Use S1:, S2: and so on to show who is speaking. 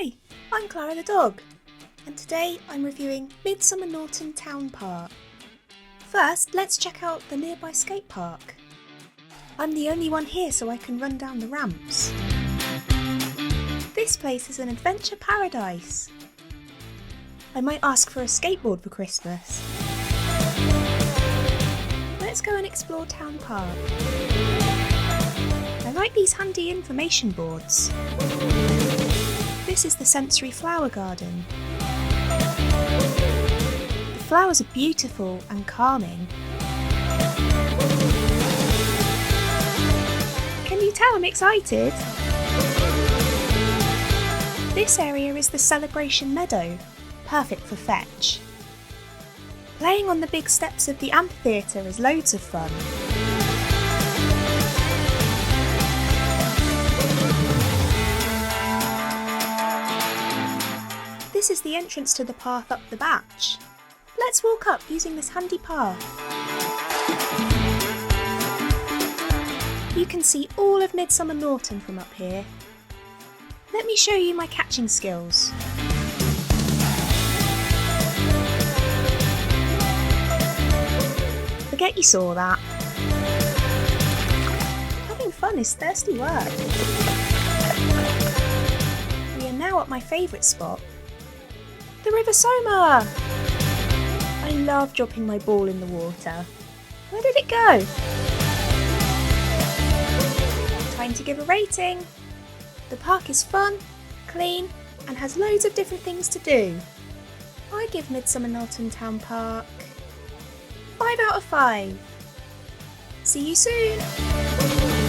S1: Hi, I'm Klara the dog, and today I'm reviewing Midsomer Norton Town Park. First, let's check out the nearby skate park. I'm the only one here so I can run down the ramps. This place is an adventure paradise. I might ask for a skateboard for Christmas. Let's go and explore Town Park. I like these handy information boards. This is the sensory flower garden. The flowers are beautiful and calming. Can you tell I'm excited? This area is the celebration meadow, perfect for fetch. Playing on the big steps of the amphitheatre is loads of fun. This is the entrance to the path up the batch. Let's walk up using this handy path. You can see all of Midsomer Norton from up here. Let me show you my catching skills. Forget you saw that. Having fun is thirsty work. We are now at my favourite spot, the River Somer. I love dropping my ball in the water. Where did it go? Time to give a rating. The park is fun, clean, and has loads of different things to do. I give Midsomer Norton Town Park 5 out of 5. See you soon!